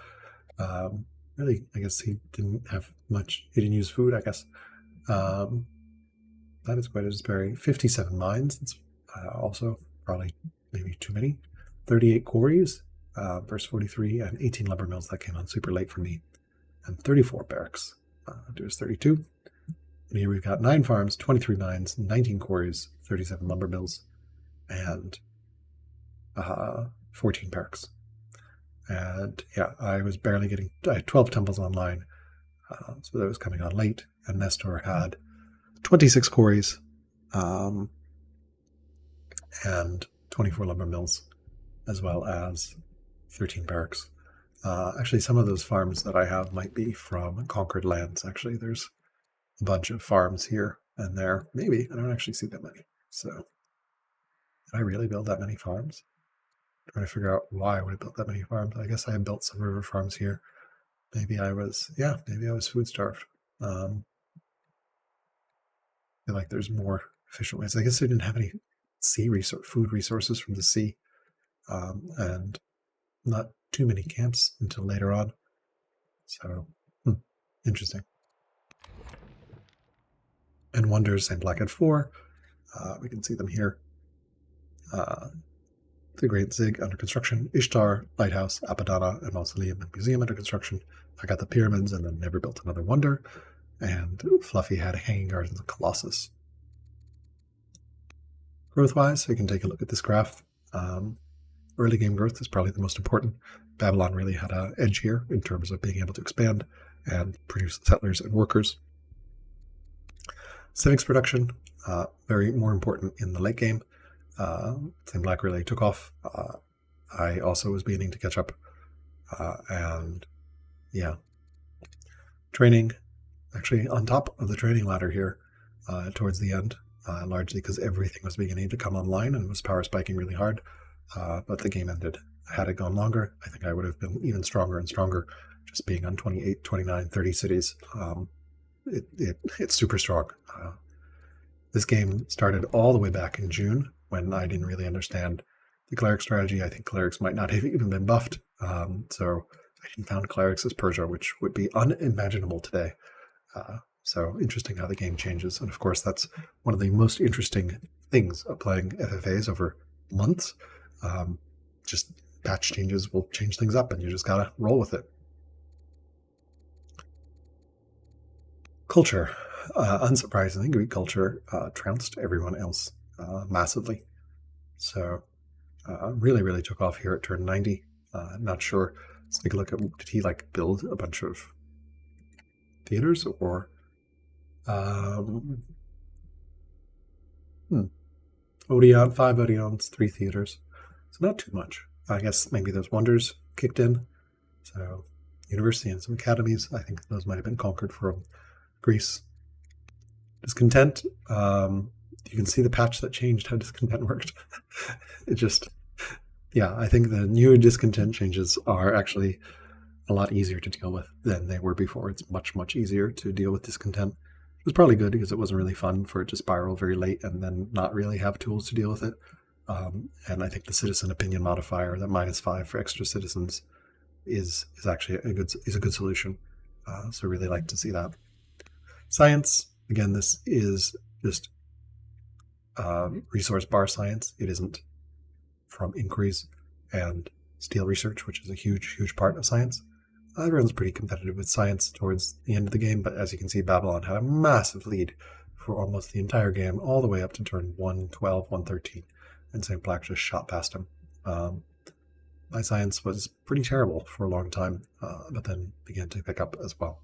Really, I guess he didn't have much. He didn't use food, I guess. That is quite a disparity. 57 mines. It's also probably maybe too many. 38 quarries versus 43, and 18 lumber mills. That came on super late for me. And 34 barracks. There's 32. And here we've got 9 farms, 23 mines, 19 quarries, 37 lumber mills, and 14 barracks. And yeah, I was barely getting, I had 12 temples online, so that was coming on late. And Nestor had 26 quarries and 24 lumber mills, as well as 13 barracks. Actually, some of those farms that I have might be from conquered lands. Actually, there's a bunch of farms here and there. Maybe, I don't actually see that many. So, did I really build that many farms? Trying to figure out why I would have built that many farms. I guess I built some river farms here. Maybe I was food starved. I feel like there's more efficient ways. I guess I didn't have any food resources from the sea, and not too many camps until later on. So, interesting. And wonders, StBlak at 4. We can see them here. The Great Zig under construction, Ishtar, Lighthouse, Apadana, and Mausoleum and Museum under construction. I got the pyramids and then never built another wonder. And Fluffy had Hanging Gardens of Colossus. Growth-wise, we can take a look at this graph. Early game growth is probably the most important. Babylon really had an edge here in terms of being able to expand and produce settlers and workers. Civics production, very more important in the late game. StBlak really took off. I also was beginning to catch up. And yeah. Training, actually on top of the training ladder here towards the end, largely because everything was beginning to come online and was power spiking really hard. But the game ended. Had it gone longer, I think I would have been even stronger and stronger, just being on 28, 29, 30 cities. It's super strong. This game started all the way back in June when I didn't really understand the cleric strategy. I think clerics might not have even been buffed. So I found clerics as Persia, which would be unimaginable today. So interesting how the game changes. And of course, that's one of the most interesting things of playing FFAs over months. Just patch changes will change things up, and you just gotta roll with it. Culture. Unsurprisingly, Greek culture trounced everyone else massively. So really, really took off here at turn 90. Not sure. Let's take a look at, did he like build a bunch of theaters or Odeon, 5 Odeons, 3 theaters. So not too much. I guess maybe those wonders kicked in. So university and some academies, I think those might have been conquered from Greece. Discontent, you can see the patch that changed how discontent worked. It just, yeah, I think the new discontent changes are actually a lot easier to deal with than they were before. It's much, much easier to deal with discontent. It was probably good because it wasn't really fun for it to spiral very late and then not really have tools to deal with it. And I think the citizen opinion modifier, that -5 for extra citizens, is actually a good solution. So really like to see that. Science, again, this is just resource bar science. It isn't from inquiries and steel research, which is a huge, huge part of science. Everyone's pretty competitive with science towards the end of the game, but as you can see, Babylon had a massive lead for almost the entire game, all the way up to turn 112, 113, and StBlak just shot past him. My science was pretty terrible for a long time, but then began to pick up as well.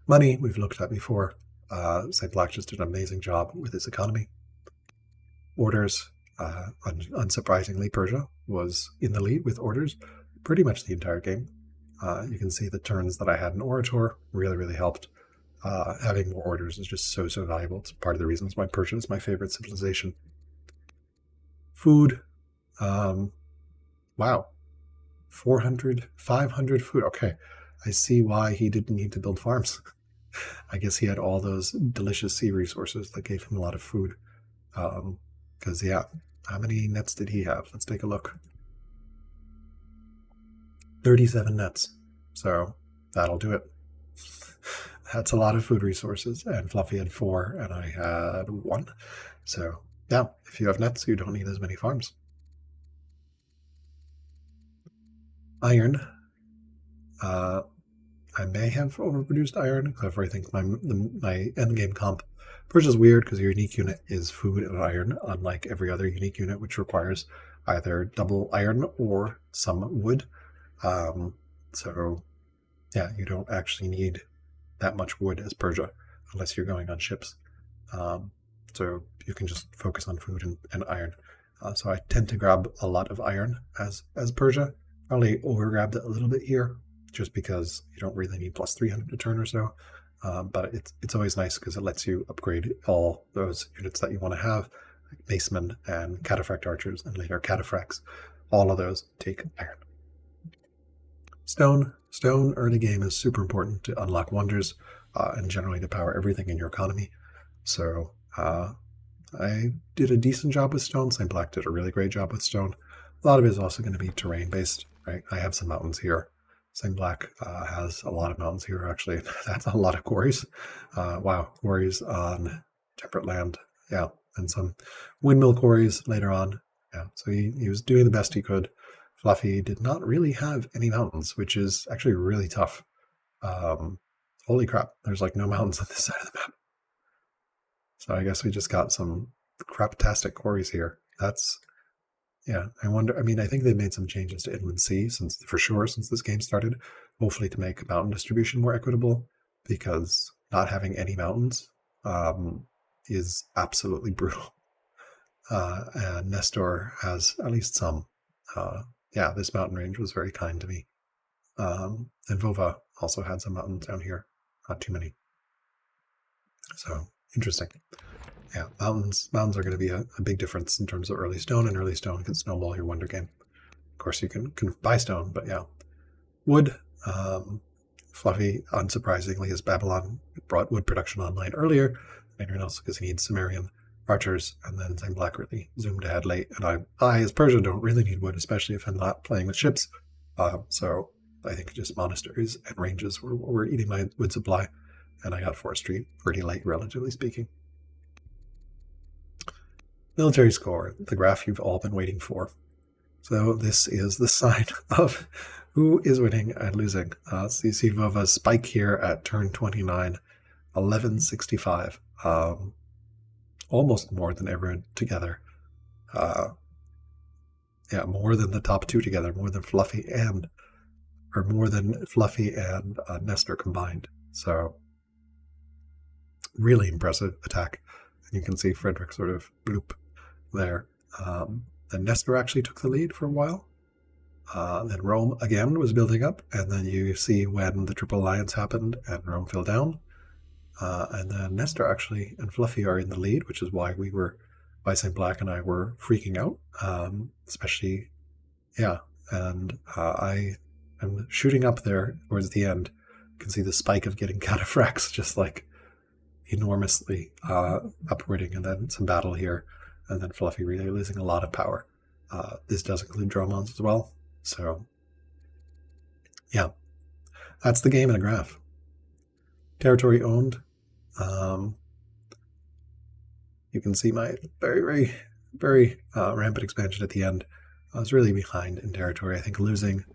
Money, we've looked at before. StBlak just did an amazing job with his economy. Orders, unsurprisingly, Persia was in the lead with orders pretty much the entire game. You can see the turns that I had in Orator really, really helped. Having more orders is just so, so valuable. It's part of the reasons why Persia is my favorite civilization. Food, wow, 400, 500 food. Okay, I see why he didn't need to build farms. I guess he had all those delicious sea resources that gave him a lot of food. Because, yeah, how many nets did he have? Let's take a look. 37 nets. So that'll do it. That's a lot of food resources. And Fluffy had 4, and I had 1. So, yeah, if you have nets, you don't need as many farms. Iron. I may have overproduced iron. However, I think my endgame comp. Persia's weird because your unique unit is food and iron, unlike every other unique unit, which requires either double iron or some wood. So, yeah, you don't actually need that much wood as Persia, unless you're going on ships. So you can just focus on food and iron. So I tend to grab a lot of iron as Persia. Probably overgrabbed it a little bit here, just because you don't really need plus 300 a turn or so. But it's always nice because it lets you upgrade all those units that you want to have, like Statesmen and Cataphract Archers, and later Cataphracts. All of those take iron. Stone early game is super important to unlock wonders and generally to power everything in your economy. So I did a decent job with stone. StBlak did a really great job with stone. A lot of it is also going to be terrain based, right? I have some mountains here. StBlak has a lot of mountains here, actually. That's a lot of quarries. Wow, quarries on temperate land. Yeah, and some windmill quarries later on. Yeah, so he was doing the best he could. Fluffy did not really have any mountains, which is actually really tough. Holy crap, there's like no mountains on this side of the map. So I guess we just got some craptastic quarries here. That's, yeah, I wonder, I mean, I think they made some changes to Inland Sea since this game started, hopefully to make mountain distribution more equitable, because not having any mountains is absolutely brutal. And Nestor has at least some. Yeah, this mountain range was very kind to me. And Vova also had some mountains down here, not too many. So interesting. Yeah, mountains are going to be a big difference in terms of early stone, and early stone can snowball your wonder game. Of course, you can buy stone, but yeah. Wood, Fluffy, unsurprisingly, as Babylon brought wood production online earlier than anyone else because he needs Sumerian archers, and then StBlak really zoomed ahead late. And I, as Persia, don't really need wood, especially if I'm not playing with ships. So I think just monasteries and ranges were eating my wood supply. and I got forestry pretty late, relatively speaking. Military score, the graph you've all been waiting for. So this is the sign of who is winning and losing. So you see we have a spike here at turn 29, 1165. Almost more than everyone together. Yeah, more than the top two together, more than Fluffy and Nestor combined. So really impressive attack. And you can see Frederik sort of bloop there. Then Nestor actually took the lead for a while. Then Rome again was building up, and then you see when the Triple Alliance happened and Rome fell down. And then Nestor actually and Fluffy are in the lead, which is why StBlak and I were freaking out, especially, yeah. And I am shooting up there towards the end. You can see the spike of getting cataphracts just like enormously upwarding, and then some battle here, and then Fluffy really losing a lot of power. This does include Dromons as well. So, yeah, that's the game in a graph. Territory owned. You can see my very rampant expansion at the end. I was really behind in territory. I think losing,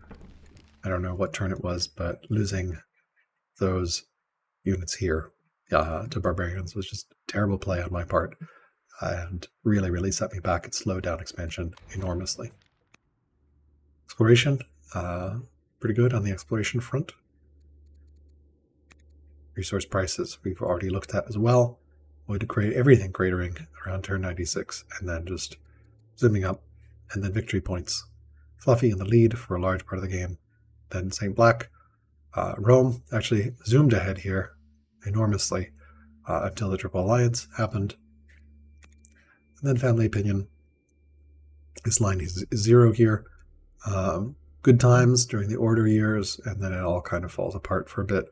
I don't know what turn it was, but losing those units here to Barbarians was just terrible play on my part, and really set me back. It slowed down expansion enormously. Exploration, pretty good on the exploration front. Resource prices we've already looked at as well. Way to create everything cratering around turn 96, and then just zooming up, and then victory points. Fluffy in the lead for a large part of the game. Then StBlak. Rome actually zoomed ahead here enormously until the Triple Alliance happened. And then family opinion. This line is 0 here. Good times during the order years, and then it all kind of falls apart for a bit.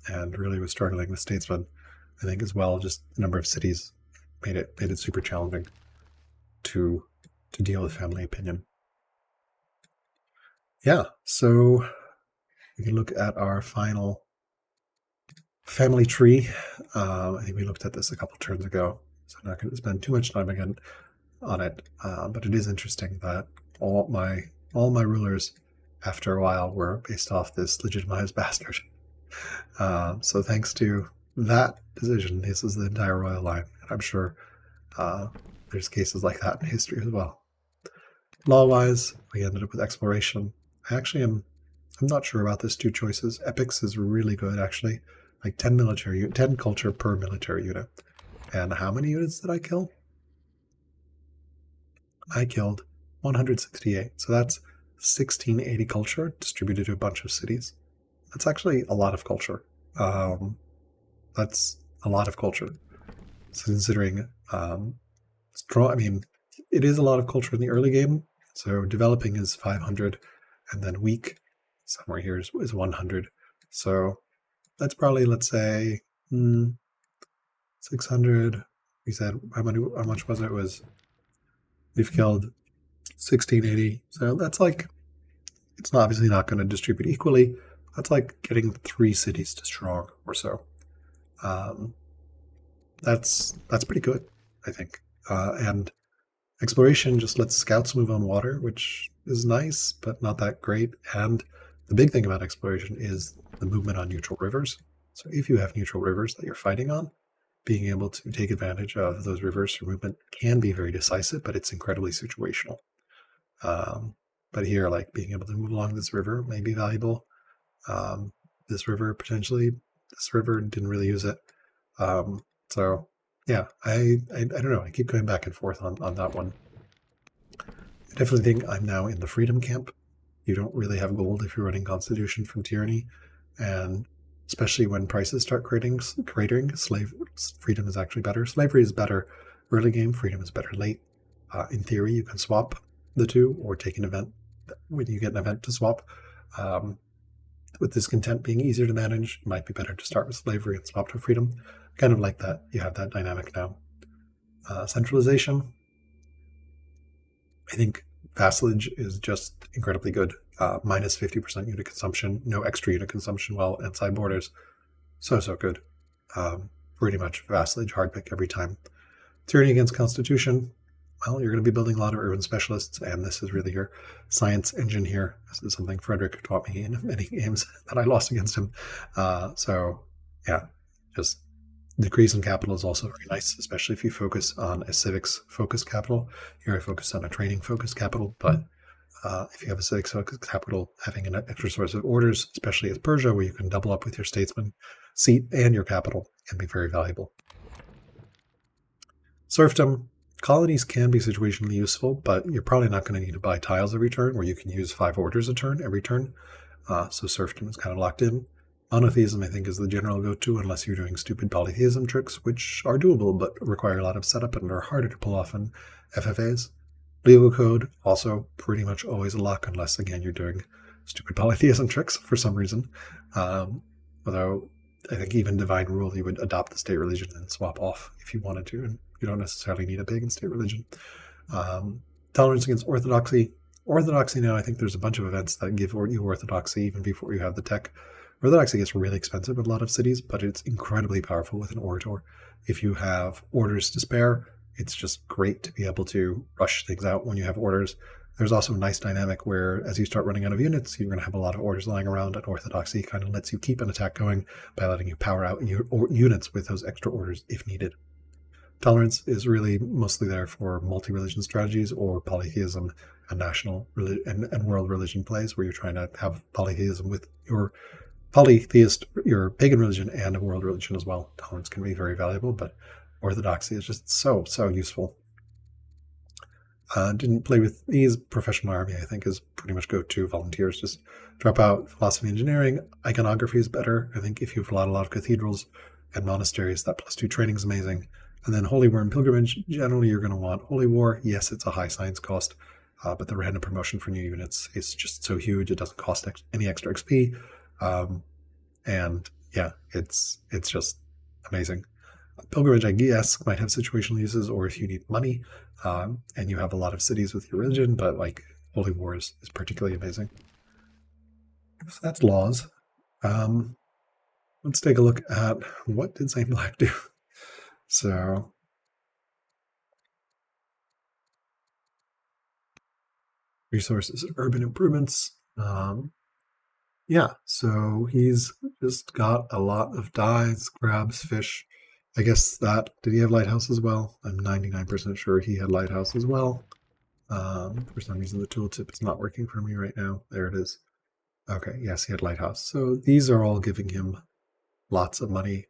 And really was struggling with Statesmen, I think, as well. Just the number of cities made it super challenging to deal with family opinion. Yeah, so we can look at our final family tree. I think we looked at this a couple turns ago, so I'm not going to spend too much time again on it. But it is interesting that all my rulers, after a while, were based off this legitimized bastard. So thanks to that decision, this is the entire royal line. And I'm sure there's cases like that in history as well. Law-wise, we ended up with exploration. I'm not sure about this 2 choices. Epics is really good, actually. Like 10 culture per military unit. And how many units did I kill? I killed 168. So that's 1680 culture distributed to a bunch of cities. That's actually a lot of culture. That's a lot of culture. So considering, it is a lot of culture in the early game. So developing is 500, and then weak somewhere here is 100. So that's probably, let's say, 600. We said how much was it? We've killed 1680. So that's like, it's obviously not going to distribute equally. That's like getting 3 cities to strong or so. That's pretty good, I think. And exploration just lets scouts move on water, which is nice, but not that great. And the big thing about exploration is the movement on neutral rivers. So if you have neutral rivers that you're fighting on, being able to take advantage of those rivers for movement can be very decisive, but it's incredibly situational. But here, like being able to move along this river may be valuable. This river potentially, this river didn't really use it. So yeah, I don't know. I keep going back and forth on that one. I definitely think I'm now in the freedom camp. You don't really have gold if you're running Constitution from Tyranny, and especially when prices start cratering, freedom is actually better. Slavery is better early game, freedom is better late. In theory, you can swap the two or take an event when you get an event to swap. With discontent being easier to manage, it might be better to start with slavery and swap to freedom. Kind of like that. You have that dynamic now. Centralization. I think vassalage is just incredibly good. minus 50% unit consumption, no extra unit consumption while inside borders. So good. Pretty much vassalage hard pick every time. Tyranny against Constitution. Well, you're going to be building a lot of urban specialists, and this is really your science engine here. This is something Frederik taught me in many games that I lost against him. So yeah, just decrease in capital is also very nice, especially if you focus on a civics-focused capital. Here I focus on a training-focused capital, but if you have a civics-focused capital, having an extra source of orders, especially as Persia, where you can double up with your statesman seat and your capital, can be very valuable. Serfdom. Colonies can be situationally useful, but you're probably not going to need to buy tiles every turn, where you can use 5 orders a turn every turn. So serfdom is kind of locked in. Monotheism, I think, is the general go-to unless you're doing stupid polytheism tricks, which are doable but require a lot of setup and are harder to pull off in FFAs. Legal code, also pretty much always a lock unless, again, you're doing stupid polytheism tricks for some reason. Although I think even divine rule, you would adopt the state religion and swap off if you wanted to, and you don't necessarily need a pagan state religion. Tolerance against orthodoxy. Orthodoxy now, I think there's a bunch of events that give you orthodoxy even before you have the tech. Orthodoxy gets really expensive with a lot of cities, but it's incredibly powerful with an orator. If you have orders to spare, it's just great to be able to rush things out when you have orders. There's also a nice dynamic where as you start running out of units, you're going to have a lot of orders lying around, and orthodoxy kind of lets you keep an attack going by letting you power out your units with those extra orders if needed. Tolerance is really mostly there for multi-religion strategies or polytheism and national and world religion plays, where you're trying to have polytheism with your your pagan religion and a world religion as well. Tolerance can be very valuable, but orthodoxy is just so useful. Didn't play with these. Professional army, I think, is pretty much go-to. Volunteers just drop out. Philosophy, engineering, iconography is better. I think if you have a lot of cathedrals and monasteries, that +2 training is amazing. And then Holy War and Pilgrimage, generally you're going to want Holy War. Yes, it's a high science cost, but the random promotion for new units is just so huge. It doesn't cost any extra XP. And yeah, it's just amazing. Pilgrimage, I guess, might have situational uses, or if you need money and you have a lot of cities with your religion, but like Holy War is particularly amazing. So that's laws. Let's take a look at what did StBlak do. So resources, urban improvements. Yeah, so he's just got a lot of dyes, crabs, fish. I guess that, did he have lighthouse as well? I'm 99% sure he had lighthouse as well. For some reason the tooltip is not working for me right now. There it is. Okay, yes, he had lighthouse. So these are all giving him lots of money.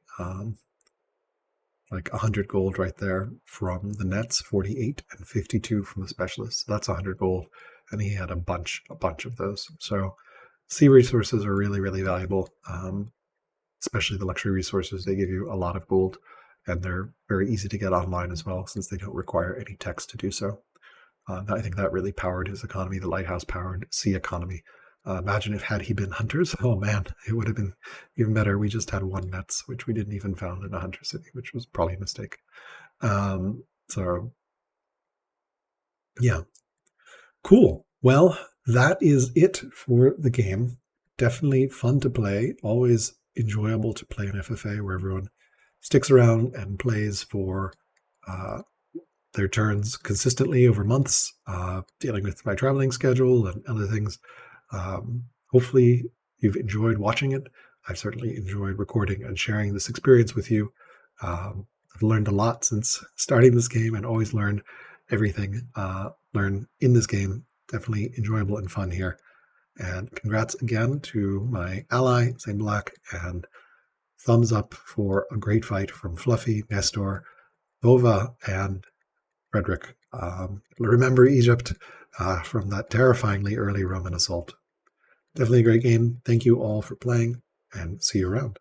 Like 100 gold right there from the nets, 48, and 52 from the specialists. So that's 100 gold, and he had a bunch of those. So sea resources are really, really valuable, especially the luxury resources. They give you a lot of gold, and they're very easy to get online as well, since they don't require any text to do so. I think that really powered his economy. The lighthouse powered sea economy. Imagine if had he been hunters. Oh man, it would have been even better. We just had 1 nets, which we didn't even found in a hunter city, which was probably a mistake. So yeah, cool. Well, that is it for the game. Definitely fun to play. Always enjoyable to play an FFA where everyone sticks around and plays for their turns consistently over months, dealing with my traveling schedule and other things. Hopefully you've enjoyed watching it. I've certainly enjoyed recording and sharing this experience with you. I've learned a lot since starting this game, and always learn everything. Learn in this game. Definitely enjoyable and fun here. And congrats again to my ally, StBlak, and thumbs up for a great fight from Fluffy, Nestor, Bova, and Frederik. Remember Egypt from that terrifyingly early Roman assault. Definitely a great game. Thank you all for playing, and see you around.